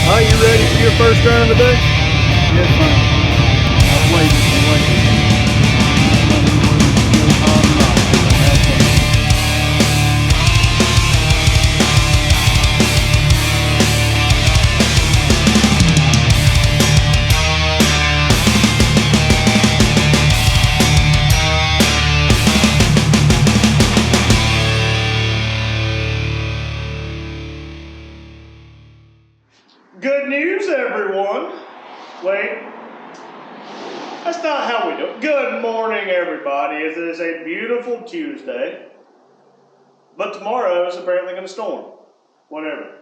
Are you ready for your first run of the day? Yes, man. I've waited and waited. Good news, everyone. Wait, that's not how we do it. Good morning, everybody. It is a beautiful Tuesday, but tomorrow is apparently going to storm. Whatever.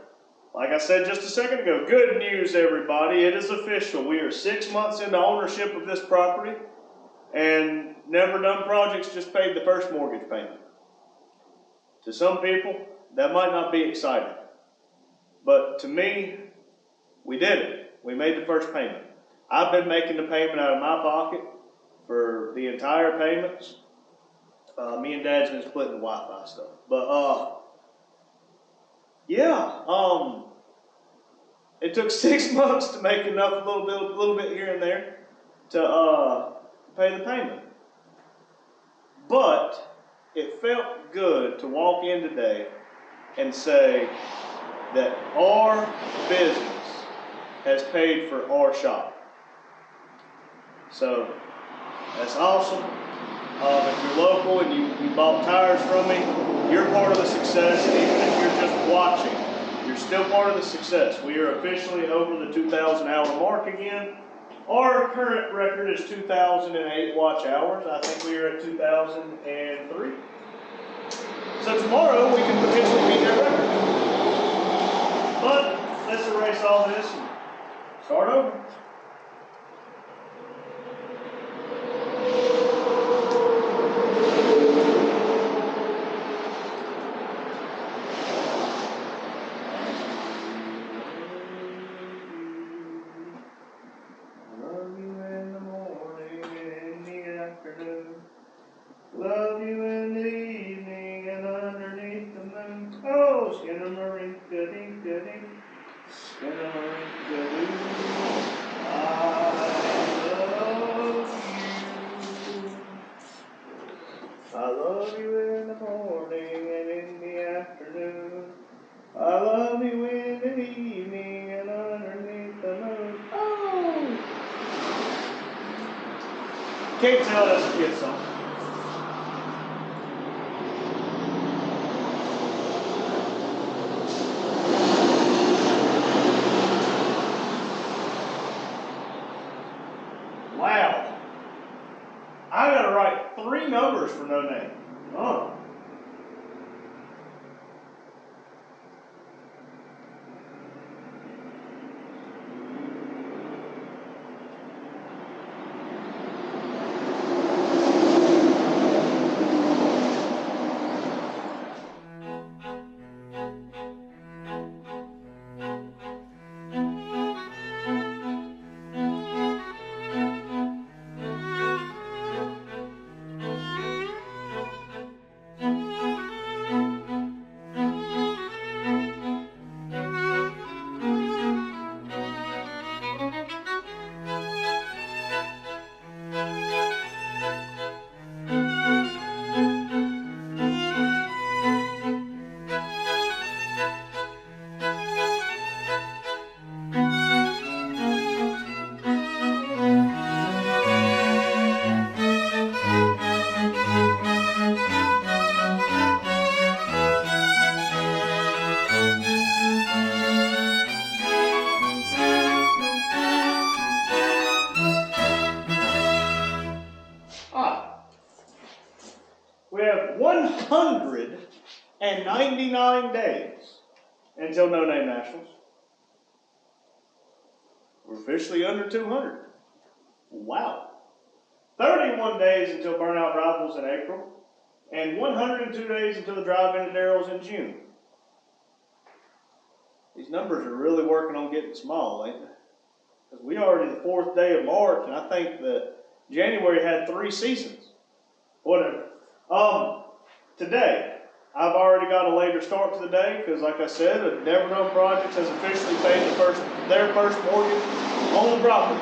Like I said just a second ago, good news, everybody. It is official. We are 6 months into ownership of this property, and Never Done Projects just paid the first mortgage payment. To some people, that might not be exciting, but to me, we did it. We made the first payment. I've been making the payment out of my pocket for the entire payments. Me and Dad's been splitting the Wi-Fi stuff. But it took 6 months to make enough, a little bit here and there, to pay the payment. But it felt good to walk in today and say that our business has paid for our shop. So that's awesome. If you're local and you bought tires from me, you're part of the success. And even if you're just watching, you're still part of the success. We are officially over the 2,000 hour mark again. Our current record is 2,008 watch hours. I think we are at 2,003. So tomorrow we can potentially beat that record. But let's erase all this and start over. Love you in the morning and in the afternoon. Love you in the evening and underneath the moon. Oh, skinnamarink-a-dink-a-dink. Skinnamarink-a-doo. I love you in the morning and in the afternoon. I love you in the evening and underneath the moon. Oh! Can't tell that's a kid song. Wow. I gotta write 3 numbers for no name. Oh. We have 199 days until No Name Nationals. We're officially under 200. Wow. 31 days until Burnout Rivals in April, and 102 days until the drive-in at Daryl's in June. These numbers are really working on getting small, ain't they? Because we already the 4th day of March, and I think that January had 3 seasons. Whatever. Today, I've already got a later start to the day because, like I said, a Never Known Projects has officially paid their first mortgage on the property.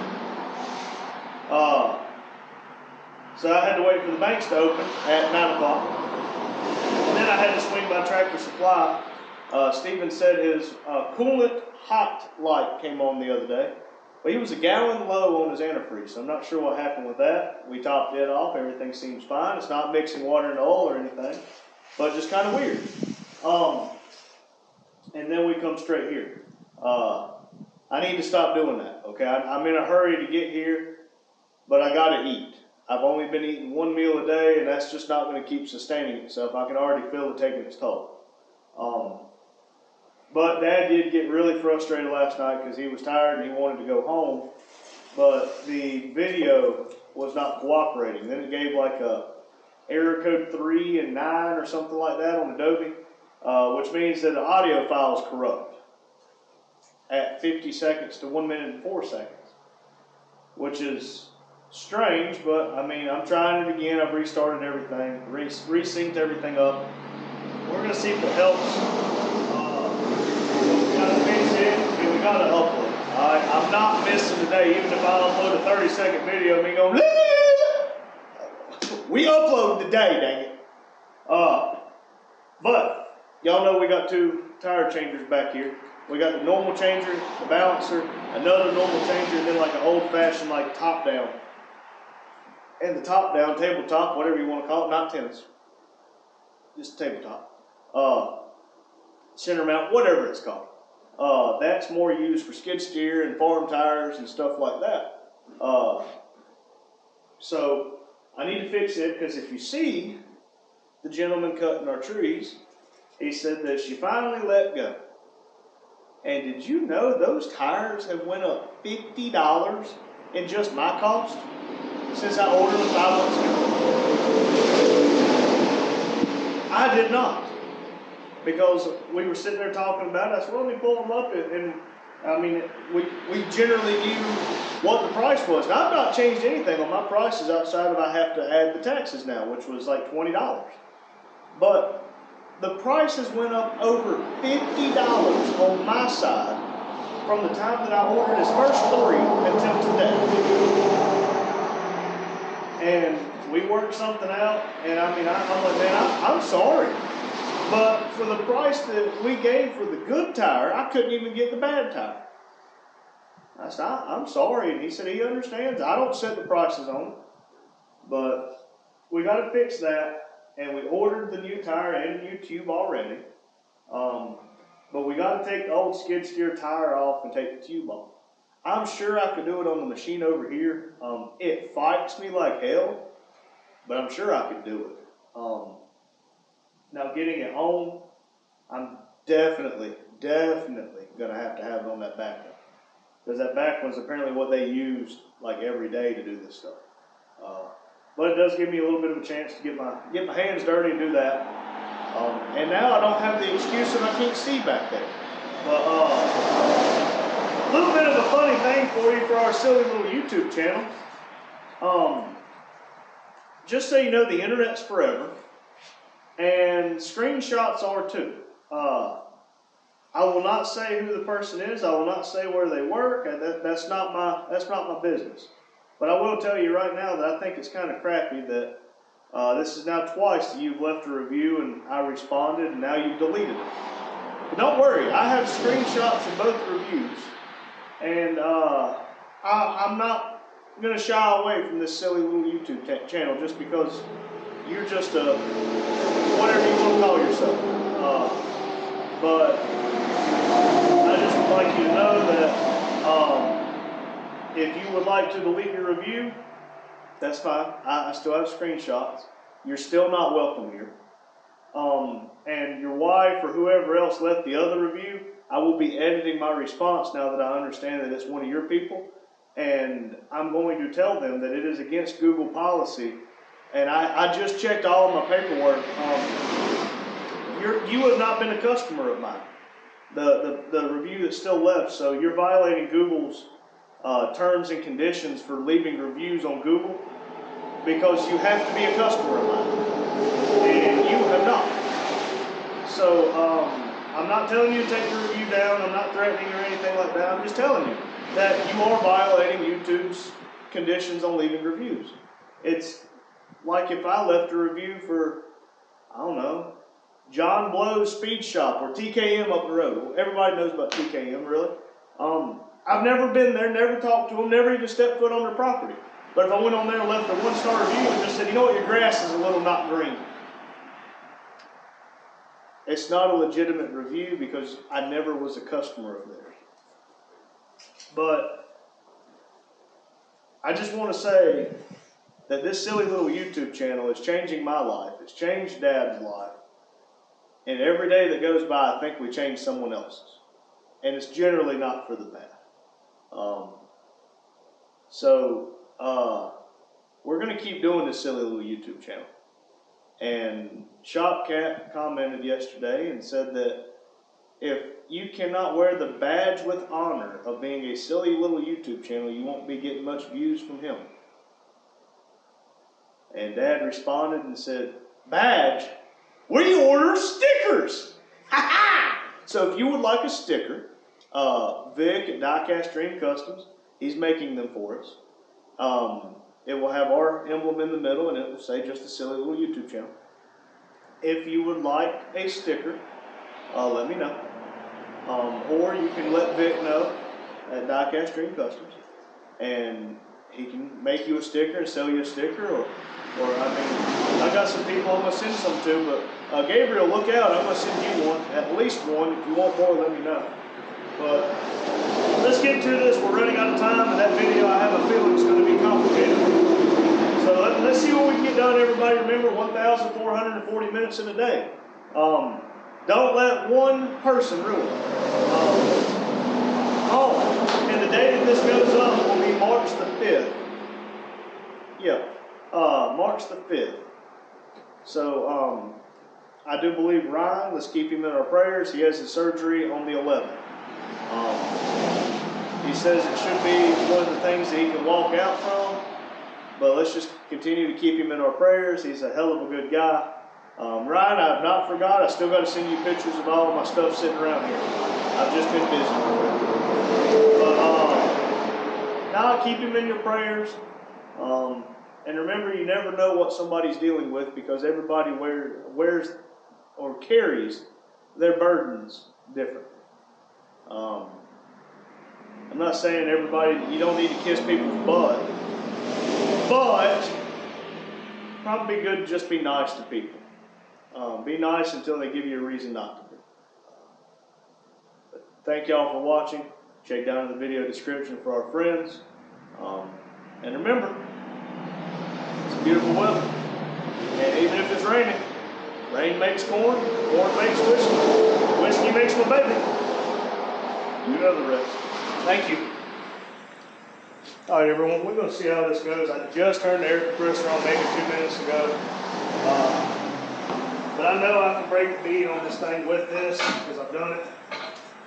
So I had to wait for the banks to open at 9 o'clock. And then I had to swing by Tractor Supply. Steven said his coolant hot light came on the other day. But he was a gallon low on his antifreeze, so I'm not sure what happened with that. We topped it off, everything seems fine. It's not mixing water and oil or anything, but just kind of weird. And then we come straight here. I need to stop doing that, okay? I'm in a hurry to get here, but I gotta eat. I've only been eating one meal a day, and that's just not gonna keep sustaining itself. I can already feel it taking its toll. But Dad did get really frustrated last night because he was tired and he wanted to go home, but the video was not cooperating. Then it gave like a error code 3 and 9 or something like that on Adobe, which means that the audio file is corrupt at 50 seconds to 1 minute and 4 seconds, which is strange, but I mean, I'm trying it again. I've restarted everything, resynced everything up. We're gonna see if it helps. We gotta fix it and we gotta upload. Alright, I'm not missing today, even if I upload a 30-second video of me going, we upload today, dang it. But y'all know we got 2 tire changers back here. We got the normal changer, the balancer, another normal changer, and then like an old-fashioned like top down. And the top down, tabletop, whatever you want to call it, not tennis. Just tabletop. Center mount, whatever it's called. That's more used for skid steer and farm tires and stuff like that. So I need to fix it because if you see the gentleman cutting our trees, he said that she finally let go. And did you know those tires have went up $50 in just my cost since I ordered them 5 months ago? I did not. Because we were sitting there talking about it. I said, well, let me pull them up. And I mean, we generally knew what the price was. Now, I've not changed anything on my prices outside of I have to add the taxes now, which was like $20. But the prices went up over $50 on my side from the time that I ordered his first 3 until today. And we worked something out. And I mean, I'm like, man, I'm sorry. But for the price that we gave for the good tire, I couldn't even get the bad tire. I said, I'm sorry. And he said he understands. I don't set the prices on it. But we got to fix that. And we ordered the new tire and the new tube already. But we got to take the old skid steer tire off and take the tube off. I'm sure I could do it on the machine over here. It fights me like hell, but I'm sure I could do it. Now getting it home, I'm definitely gonna have to have it on that back one. Because that back one's apparently what they use like every day to do this stuff. But it does give me a little bit of a chance to get my hands dirty and do that. And now I don't have the excuse that I can't see back there. But a little bit of a funny thing for you for our silly little YouTube channel. Just so you know, the internet's forever. And screenshots are too. I will not say who the person is. I will not say where they work. That's not my business. But I will tell you right now that I think it's kind of crappy that this is now twice that you've left a review and I responded and now you've deleted it. But don't worry, I have screenshots of both reviews, and I'm not going to shy away from this silly little YouTube channel just because you're just a whatever you want to call yourself. But I just would like you to know that if you would like to delete your review, that's fine. I still have screenshots. You're still not welcome here. And your wife or whoever else left the other review, I will be editing my response now that I understand that it's one of your people. And I'm going to tell them that it is against Google policy. And I just checked all of my paperwork. You have not been a customer of mine. The review that's still left, so you're violating Google's terms and conditions for leaving reviews on Google because you have to be a customer of mine, and you have not. So I'm not telling you to take the review down. I'm not threatening or anything like that. I'm just telling you that you are violating YouTube's conditions on leaving reviews. It's like if I left a review for, I don't know, John Blow's Speed Shop or TKM up the road. Well, everybody knows about TKM, really. I've never been there, never talked to them, never even stepped foot on their property. But if I went on there and left a 1-star review and just said, you know what, your grass is a little not green, it's not a legitimate review because I never was a customer of theirs. But I just want to say that this silly little YouTube channel is changing my life. It's changed Dad's life. And every day that goes by, I think we change someone else's. And it's generally not for the bad. We're going to keep doing this silly little YouTube channel. And Shopcat commented yesterday and said that if you cannot wear the badge with honor of being a silly little YouTube channel, you won't be getting much views from him. And Dad responded and said, badge? We order stickers! Ha ha! So if you would like a sticker, Vic at Diecast Dream Customs, he's making them for us. It will have our emblem in the middle and it will say just a silly little YouTube channel. If you would like a sticker, let me know. Or you can let Vic know at Diecast Dream Customs and he can make you a sticker and sell you a sticker or I mean, I got some people I'm going to send some to, but Gabriel, look out, I'm going to send you one, at least one. If you want more, let me know. But let's get to this. We're running out of time, and that video I have a feeling is going to be complicated. So let's see what we can get done, everybody. Remember, 1,440 minutes in a day. Don't let one person ruin it. And the day that this goes up will be March the 5th. Yeah, March the 5th. So I do believe Ryan, let's keep him in our prayers. He has his surgery on the 11th. He says it should be one of the things that he can walk out from, but let's just continue to keep him in our prayers. He's a hell of a good guy. Ryan, I've not forgot. I still got to send you pictures of all of my stuff sitting around here. I've just been busy. But now keep him in your prayers. And remember, you never know what somebody's dealing with because everybody wears or carries their burdens differently. I'm not saying everybody, you don't need to kiss people's butt, but probably good to just be nice to people. Be nice until they give you a reason not to be. Thank y'all for watching. Check down in the video description for our friends. And remember, it's beautiful weather. And even if it's raining, rain makes corn, corn makes whiskey, whiskey makes my baby. You know the rest. Thank you. All right, everyone, we're going to see how this goes. I just turned the air compressor on maybe 2 minutes ago. But I know I can break the bead on this thing with this because I've done it.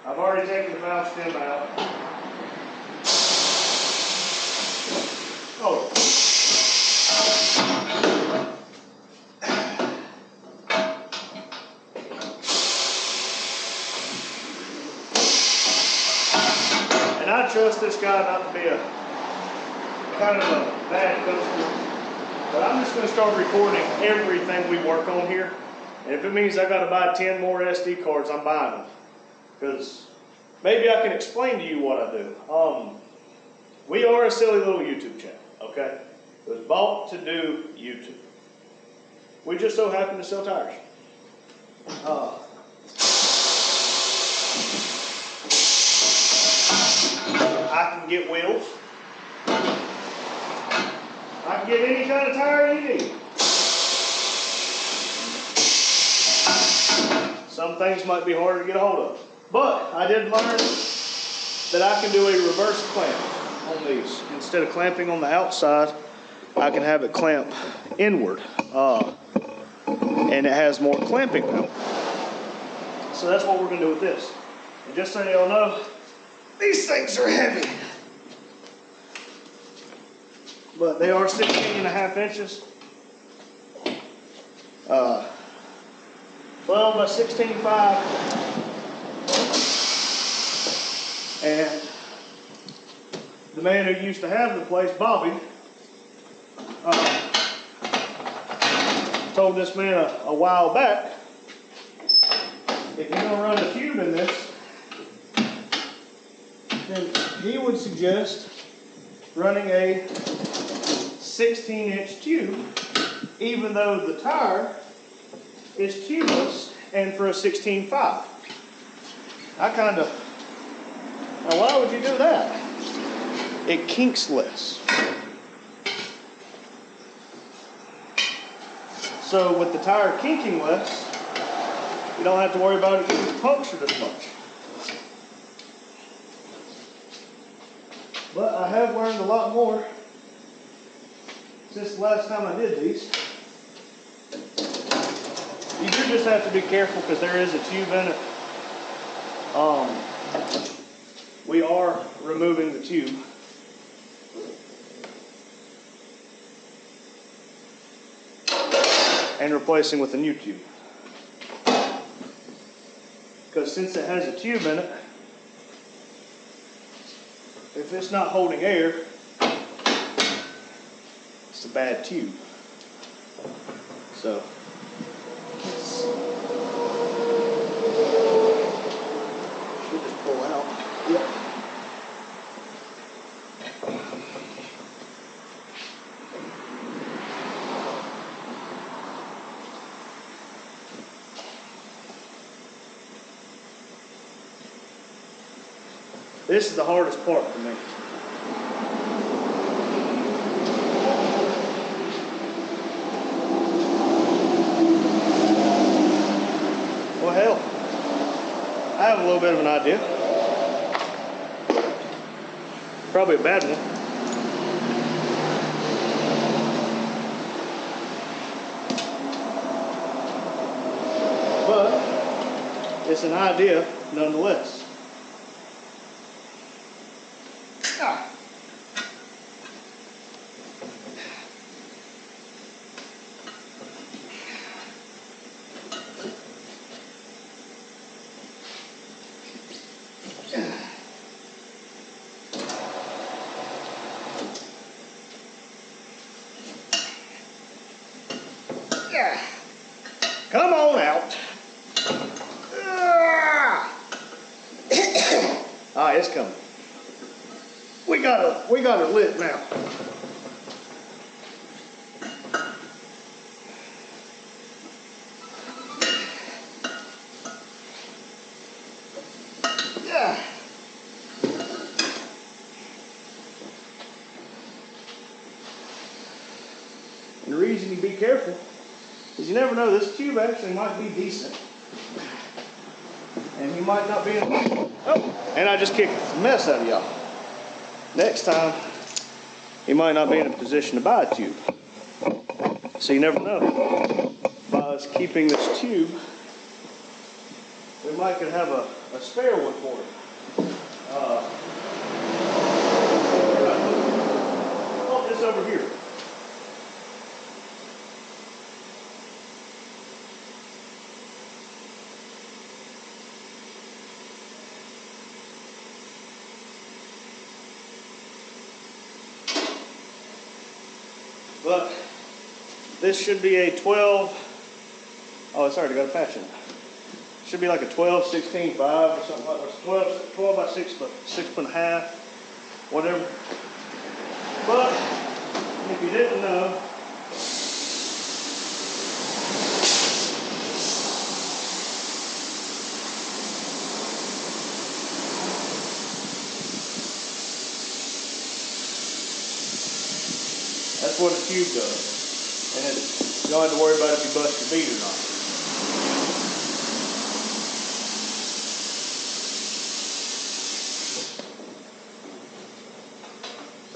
I've already taken the valve stem out. Oh. And I trust this guy not to be a kind of a bad customer, but I'm just going to start recording everything we work on here. And if it means I got to buy 10 more SD cards, I'm buying them. Because maybe I can explain to you what I do. We are a silly little YouTube channel, okay? It was bought to do YouTube. We just so happen to sell tires. I can get wheels. I can get any kind of tire you need. Some things might be harder to get a hold of. But I did learn that I can do a reverse clamp on these. Instead of clamping on the outside, I can have it clamp inward. And it has more clamping power. So that's what we're going to do with this. And just so y'all know, these things are heavy. But they are 16.5 inches. 12 by 16.5. And the man who used to have the place, Bobby, told this man a while back, if you're gonna run a tube in this, then he would suggest running a 16-inch tube, even though the tire is tubeless and for a 16.5. Now why would you do that? It kinks less. So with the tire kinking less, you don't have to worry about it getting punctured as much. But I have learned a lot more since the last time I did these. You do just have to be careful because there is a tube in it. We are removing the tube. And replacing with a new tube. Because since it has a tube in it, if it's not holding air, it's a bad tube. So, should just pull out. Yep. This is the hardest part for me. Well, hell, I have a little bit of an idea. Probably a bad one. But it's an idea nonetheless. Come on out. Ah, it's coming. We got it lit now. Yeah. And the reason you be careful is you never know, this tube actually might be decent. And he might not be in and I just kicked the mess out of y'all. Next time, he might not be in a position to buy a tube. So you never know. By us keeping this tube, we might could have a spare one for it. Oh, it's over here. But this should be a 12, oh, it's already got a patch in it. Should be like a 12, 16.5 or something like that. 12 by 6.5, whatever. But if you didn't know, that's what a tube does. And you don't have to worry about if you bust your bead or not.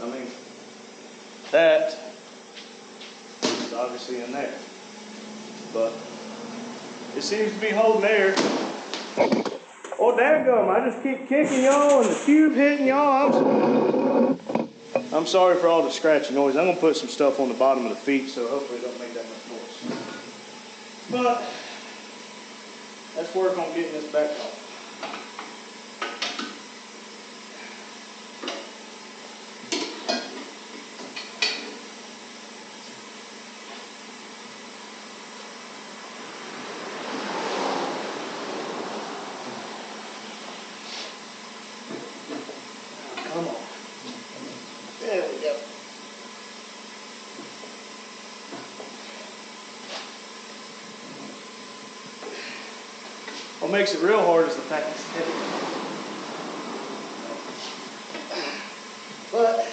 I mean, that is obviously in there. But it seems to be holding air. Oh, dadgum, I just keep kicking y'all and the tube hitting y'all. I'm sorry for all the scratchy noise. I'm going to put some stuff on the bottom of the feet, so hopefully it don't make that much noise. But let's work on getting this back on. Come on. There we go. What makes it real hard is the fact it's heavy. But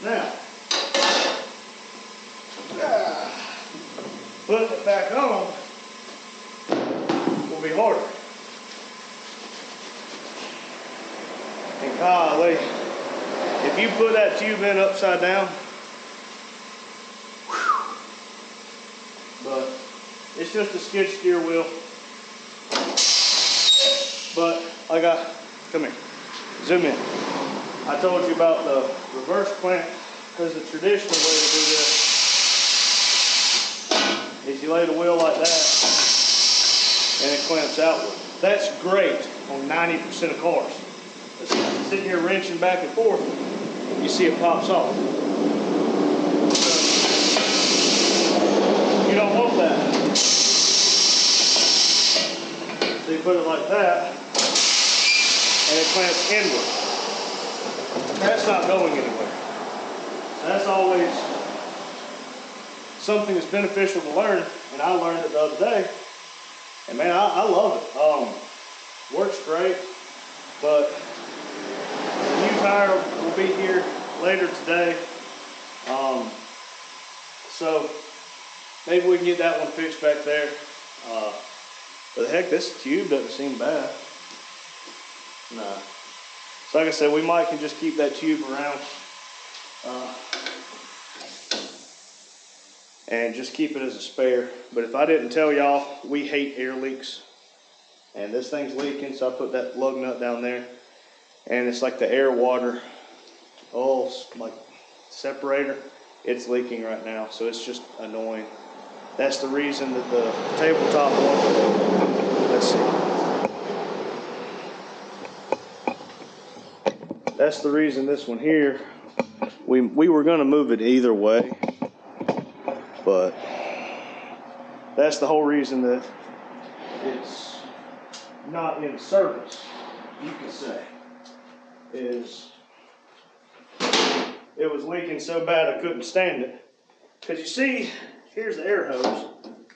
now, putting it back on will be harder. And golly, if you put that tube in upside down, but it's just a skid steer wheel. But come here, zoom in. I told you about the reverse clamp, because the traditional way to do this is you lay the wheel like that and it clamps outward. That's great on 90% of cars. But sitting here wrenching back and forth, you see it pops off. You don't want that. So you put it like that, and it clamps inward. That's not going anywhere. That's always something that's beneficial to learn, and I learned it the other day. And man, I love it. Works great, but the new tire will be here later today. So maybe we can get that one fixed back there. But heck, this tube doesn't seem bad. Nah. So like I said, we might can just keep that tube around and just keep it as a spare. But if I didn't tell y'all, we hate air leaks. And this thing's leaking, so I put that lug nut down there. And it's like the air water, like separator, it's leaking right now. So it's just annoying. That's the reason that the tabletop one, let's see. That's the reason this one here, we were gonna move it either way, but that's the whole reason that it's not in service, you could say, is it was leaking so bad I couldn't stand it. Because you see, here's the air hose.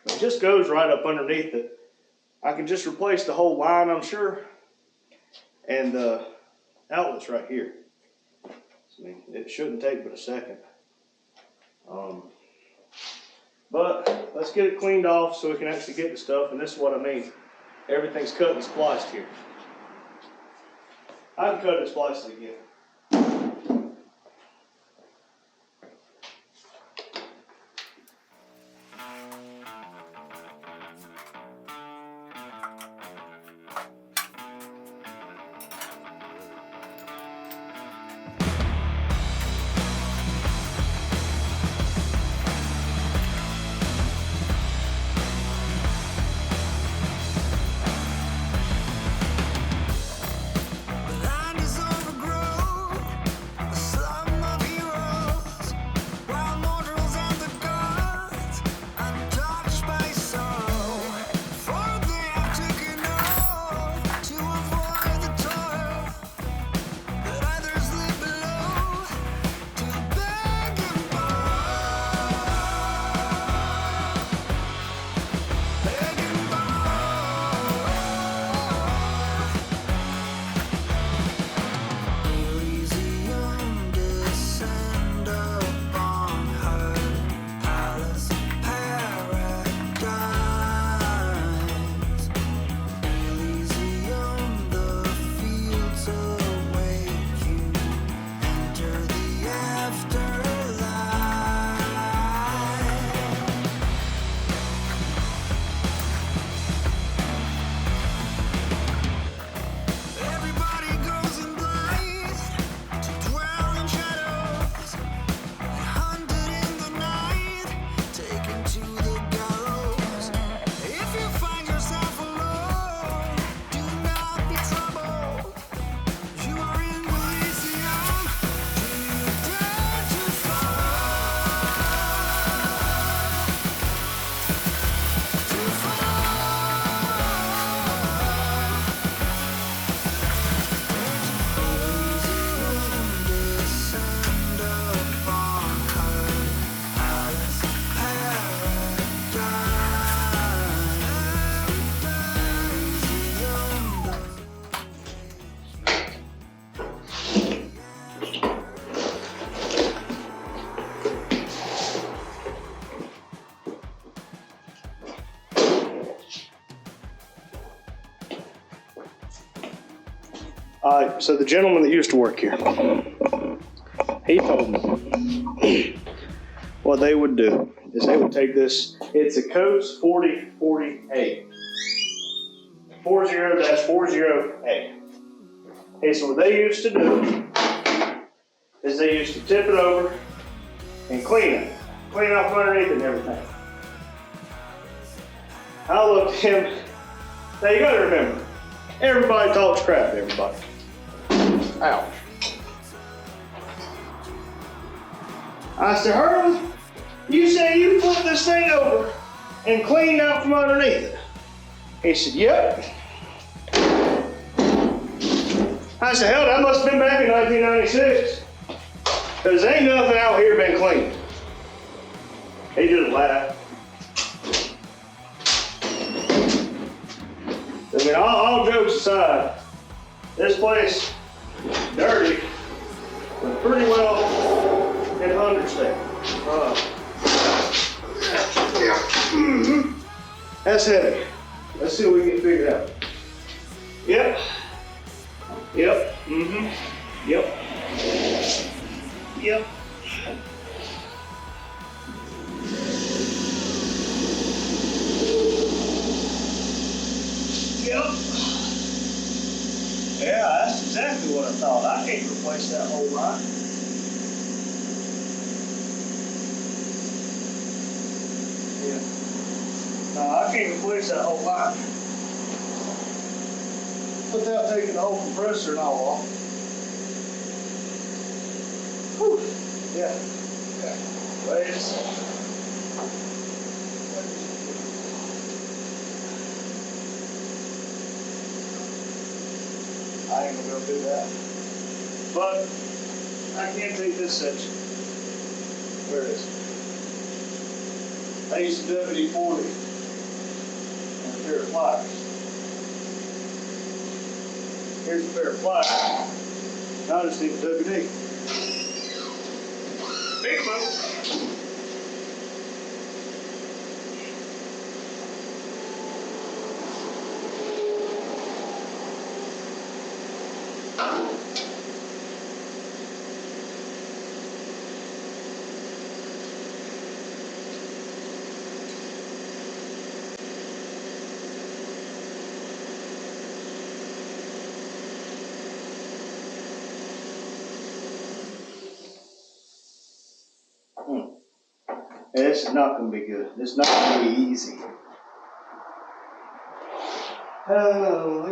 It just goes right up underneath it. I can just replace the whole line, I'm sure, and the outlet's right here. I mean, it shouldn't take but a second. But let's get it cleaned off so we can actually get the stuff, and this is what I mean. Everything's cut and spliced here. I can cut and splice it again. So the gentleman that used to work here, he told me what they would do is they would take this. It's a Coates 4040A. 40-40A. Okay, so what they used to do is they used to tip it over and clean it. Clean off underneath it and everything. I looked at him. Now you gotta remember, everybody talks crap to everybody. Ouch. I said, Herman, you say you flipped this thing over and cleaned out from underneath it. He said, yep. I said, hell, that must have been back in 1996. Because ain't nothing out here been cleaned. He just laughed. I mean, all jokes aside, this place, dirty, but pretty well in understatement. That's heavy. Let's see what we can get figured out. Yep. Yep. Yep. Yep. Yep. Yeah, that's exactly what I thought. I can't replace that whole line. Yeah. No, I can't replace that whole line. Without taking the whole compressor and all off. Whew. Yeah. Okay. Wait a second. I ain't gonna go do that. But I can take this section. Where is it? I used a WD-40 and a pair of pliers. Here's a pair of pliers. Now I just need a WD. Big move. This is not going to be good. This is not going to be easy. Oh,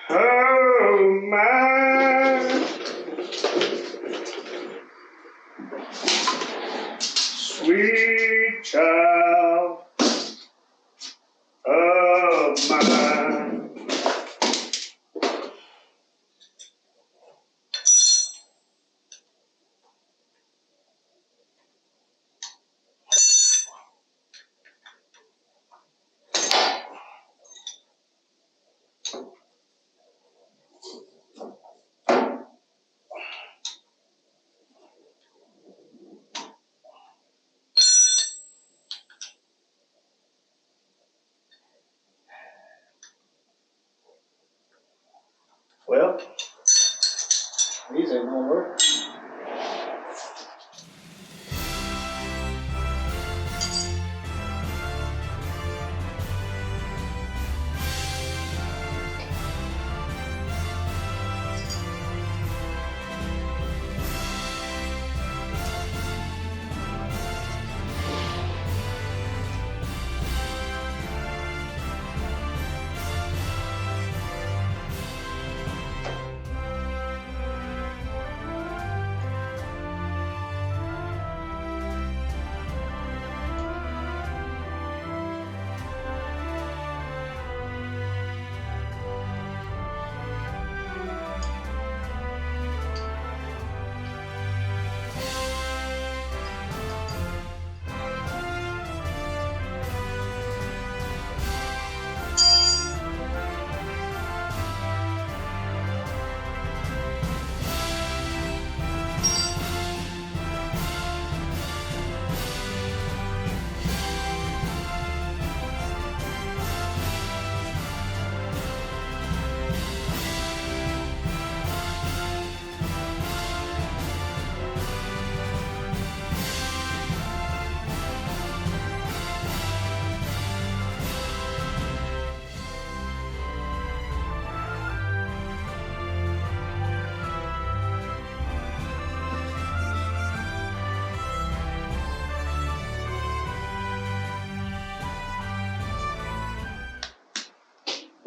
oh my sweet child of mine. Well, these ain't gonna work.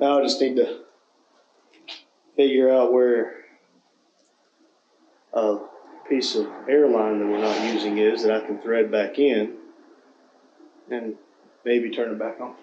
Now I just need to figure out where a piece of airline that we're not using is that I can thread back in and maybe turn it back on.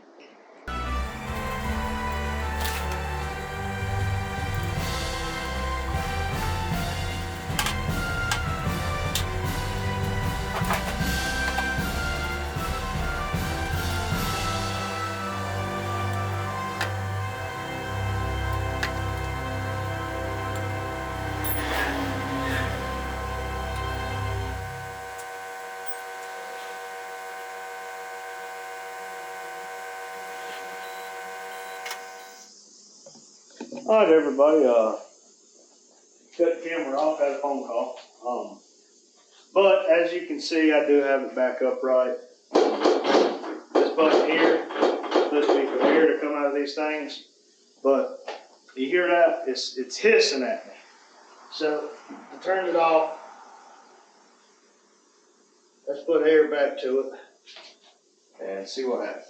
All right, everybody. Cut the camera off. Had a phone call. But as you can see, I do have it back upright. This button here is supposed to be for air to come out of these things, but you hear that? It's hissing at me. So to turn it off, let's put air back to it and see what happens.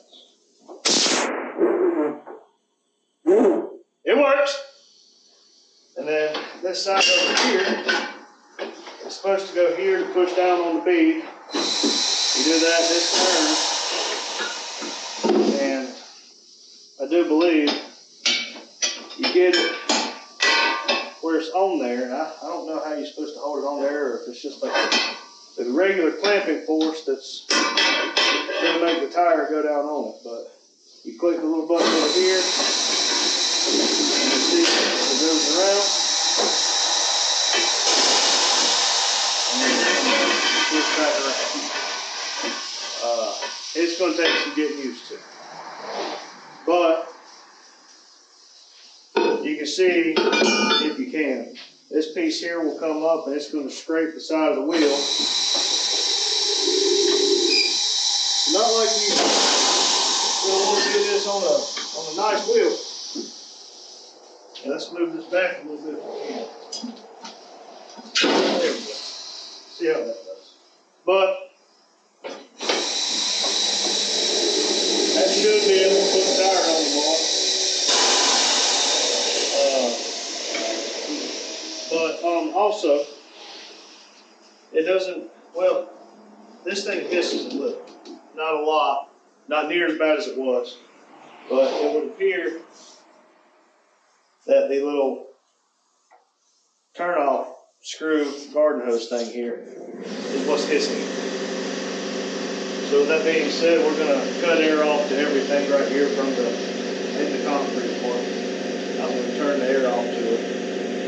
It works. And then this side over here is supposed to go here to push down on the bead. You do that, this turns. And I do believe you get it where it's on there. And I don't know how you're supposed to hold it on there, or if it's just like the regular clamping force that's going to make the tire go down on it. But you click the little button over here, and you see it goes around. And then push back around. It's going to take some getting used to. But you can see, if you can, this piece here will come up and it's going to scrape the side of the wheel. Not like you want to do this on a nice wheel. Let's move this back a little bit if we can. There we go. See how that does. But that should be able to put the tire on the wall. But also, it doesn't, well, this thing hisses a little. Not a lot. Not near as bad as it was. But it would appear that the little turn-off screw garden hose thing here is what's hissing. So with that being said, we're going to cut air off to everything right here from in the concrete part. I'm going to turn the air off to it.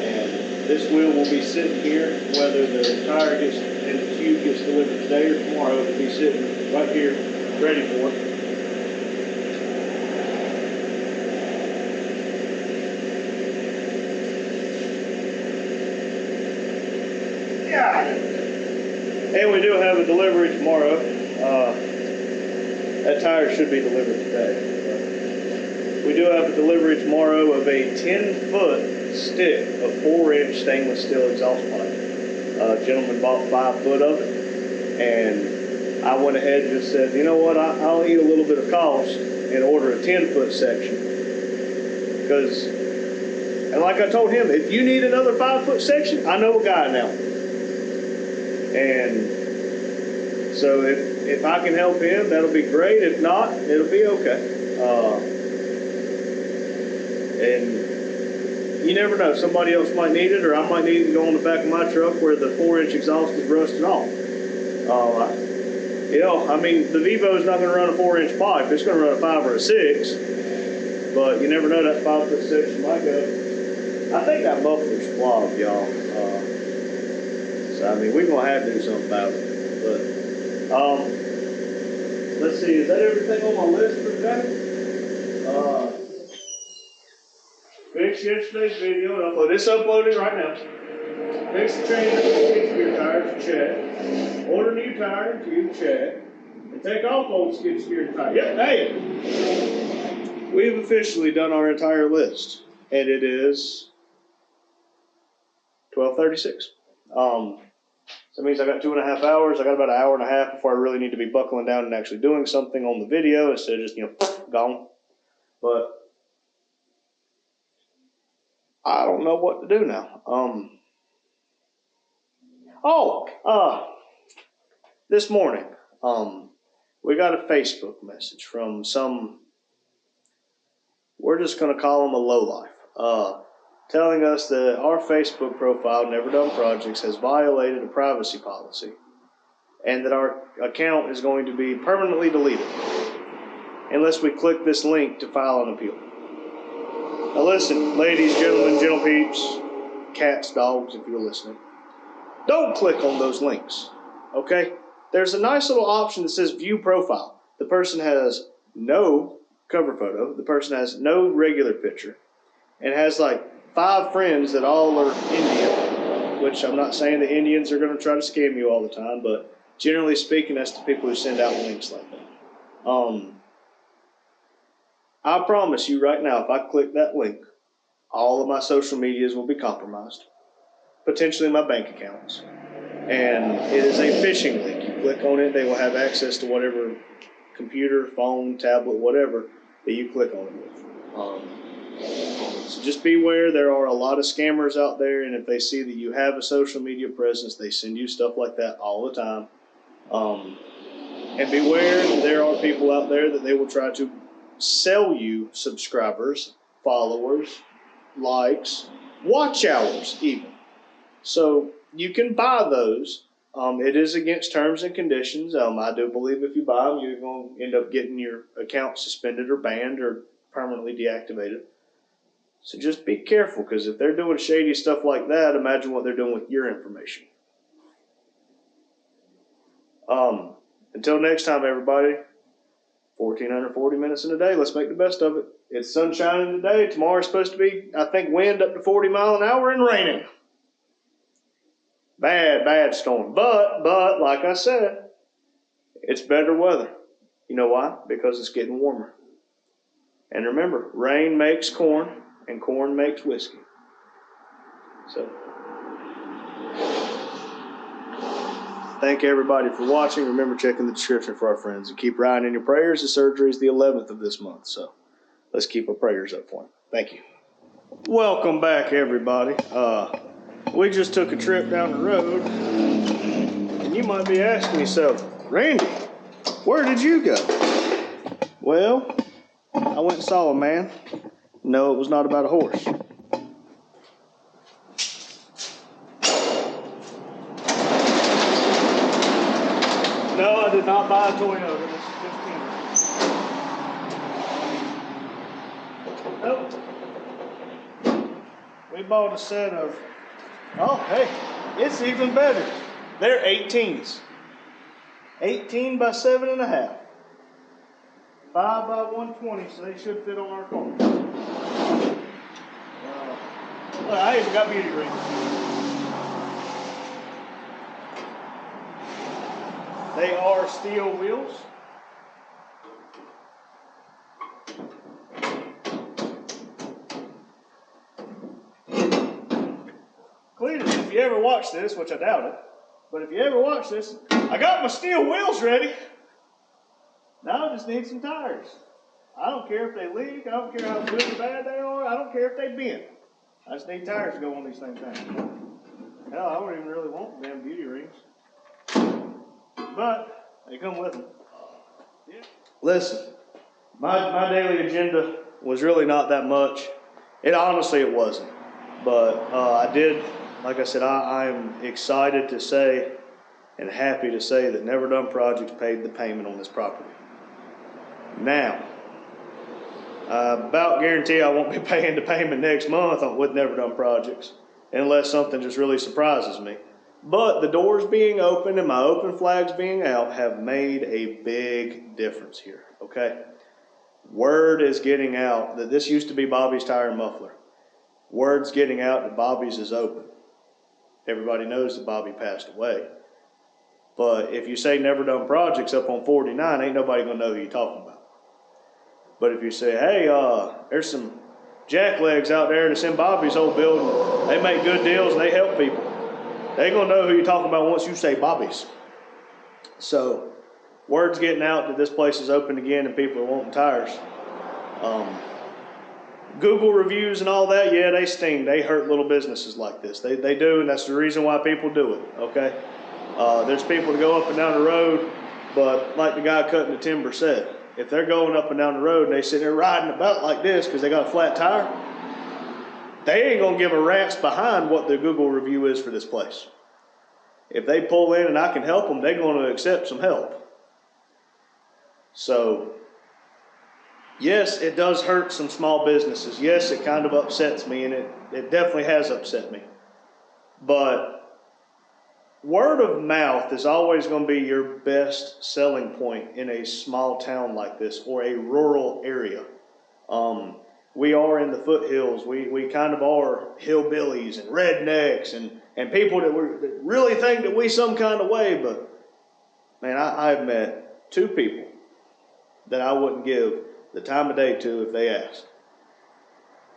And this wheel will be sitting here, whether the tire gets and the tube gets delivered today or tomorrow, it'll be sitting right here ready for it. And we do have a delivery tomorrow. That tire should be delivered today. We do have a delivery tomorrow of a 10-foot stick of 4-inch stainless steel exhaust pipe. A gentleman bought 5 foot of it, and I went ahead and just said, you know what, I'll eat a little bit of cost and order a 10-foot section. And like I told him, if you need another 5-foot section, I know a guy now. And so if I can help him, that'll be great. If not, it'll be okay. And you never know. Somebody else might need it, or I might need it to go on the back of my truck where the 4-inch exhaust is rusted off. I mean, the Vivo is not going to run a 4-inch pipe. It's going to run a 5 or a 6. But you never know, that 5-foot section might go. I think that muffler's clogged, y'all. So, I mean, we're going to have to do something about it. But, let's see, is that everything on my list for today? Fix yesterday's video and upload. It's uploading right now. Fix the chain of the skid steer tires, check. Order new tire and tube, check. And take off old skid steer tire. Yep, hey! We've officially done our entire list. And it is 12:36. So that means I got 2.5 hours. I got about an hour and a half before I really need to be buckling down and actually doing something on the video instead of just, gone. But I don't know what to do now. This morning, we got a Facebook message from some, we're just going to call them a lowlife, telling us that our Facebook profile, Never Done Projects, has violated a privacy policy and that our account is going to be permanently deleted unless we click this link to file an appeal. Now listen, ladies, gentlemen, gentle peeps, cats, dogs, if you're listening, don't click on those links, okay? There's a nice little option that says view profile. The person has no cover photo, the person has no regular picture, and has like 5 friends that all are Indian, which I'm not saying the Indians are going to try to scam you all the time, but generally speaking, that's the people who send out links like that. I promise you right now, if I click that link, all of my social medias will be compromised, potentially my bank accounts. And it is a phishing link. You click on it, they will have access to whatever computer, phone, tablet, whatever that you click on it with. So just beware, there are a lot of scammers out there, and if they see that you have a social media presence, they send you stuff like that all the time. And beware, there are people out there that they will try to sell you subscribers, followers, likes, watch hours even. So you can buy those. It is against terms and conditions. I do believe if you buy them, you're going to end up getting your account suspended or banned or permanently deactivated. So just be careful, because if they're doing shady stuff like that, imagine what they're doing with your information. Until next time, everybody, 1,440 minutes in a day. Let's make the best of it. It's sun shining today. Tomorrow's supposed to be, I think, wind up to 40 miles an hour and raining. Bad storm. But like I said, it's better weather. You know why? Because it's getting warmer. And remember, rain makes corn, and corn makes whiskey. So, thank everybody for watching. Remember, checking the description for our friends. And keep Ryan in your prayers. The surgery is the 11th of this month. So, let's keep our prayers up for him. Thank you. Welcome back, everybody. We just took a trip down the road, and you might be asking yourself, Randy, where did you go? Well, I went and saw a man. No, it was not about a horse. No, I did not buy a Toyota. This is just Nope. We bought a set of, oh, hey, it's even better. They're 18s. 18 by 7.5. 5 by 120, so they should fit on our car. Look, I even got beauty rings. They are steel wheels. Clearly, if you ever watch this, which I doubt it, but if you ever watch this, I got my steel wheels ready. Now I just need some tires. I don't care if they leak. I don't care how good or bad they are. I don't care if they bend. I just need tires to go on these things now. Hell, I don't even really want the damn beauty rings. But they come with them. Yeah. Listen, my daily agenda was really not that much. It wasn't. But I did, like I said, I am excited to say and happy to say that Never Done Projects paid the payment on this property. Now, about guarantee I won't be paying the payment next month with Never Done Projects unless something just really surprises me. But the doors being open and my open flags being out have made a big difference here, okay? Word is getting out that this used to be Bobby's Tire and Muffler. Word's getting out that Bobby's is open. Everybody knows that Bobby passed away. But if you say Never Done Projects up on 49, ain't nobody gonna know who you're talking about. But if you say, hey, there's some jacklegs out there that's in Bobby's old building, they make good deals and they help people, they gonna know who you're talking about once you say Bobby's. So, word's getting out that this place is open again and people are wanting tires. Google reviews and all that, yeah, they sting. They hurt little businesses like this. They do, and that's the reason why people do it, okay? There's people that go up and down the road, but like the guy cutting the timber said, if they're going up and down the road and they sit there riding about like this because they got a flat tire, they ain't gonna give a rat's behind what the Google review is for this place. If they pull in and I can help them, they're gonna accept some help. So, yes, it does hurt some small businesses. Yes, it kind of upsets me, and it definitely has upset me. But word of mouth is always going to be your best selling point in a small town like this or a rural area. We are in the foothills. We kind of are hillbillies and rednecks and people that really think that we some kind of way. But, man, I've met two people that I wouldn't give the time of day to if they asked.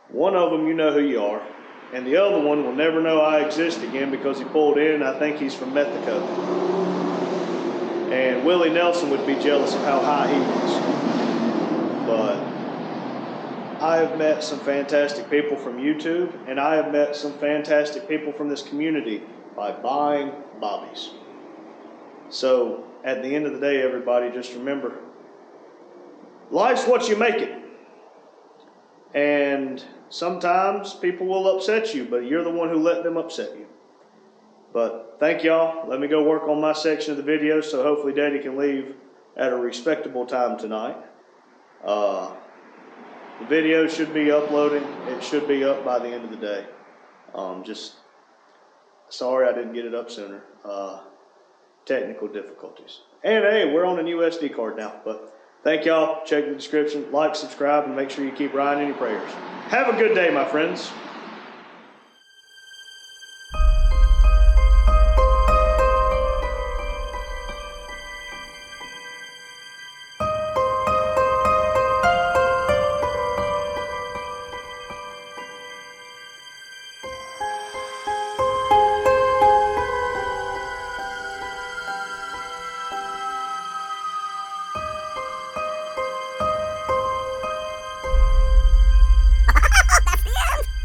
One of them, you know who you are, and the other one will never know I exist again because he pulled in, and I think he's from Mexico. And Willie Nelson would be jealous of how high he was. But I have met some fantastic people from YouTube, and I have met some fantastic people from this community by buying bobbies. So at the end of the day, everybody, just remember, life's what you make it. And sometimes people will upset you, but you're the one who let them upset you. But thank y'all. Let me go work on my section of the video so hopefully Daddy can leave at a respectable time tonight. The video should be uploading. It should be up by the end of the day. Just sorry I didn't get it up sooner. Technical difficulties. And hey, we're on a new SD card now, but thank y'all. Check the description, like, subscribe, and make sure you keep Ryan in your prayers. Have a good day, my friends.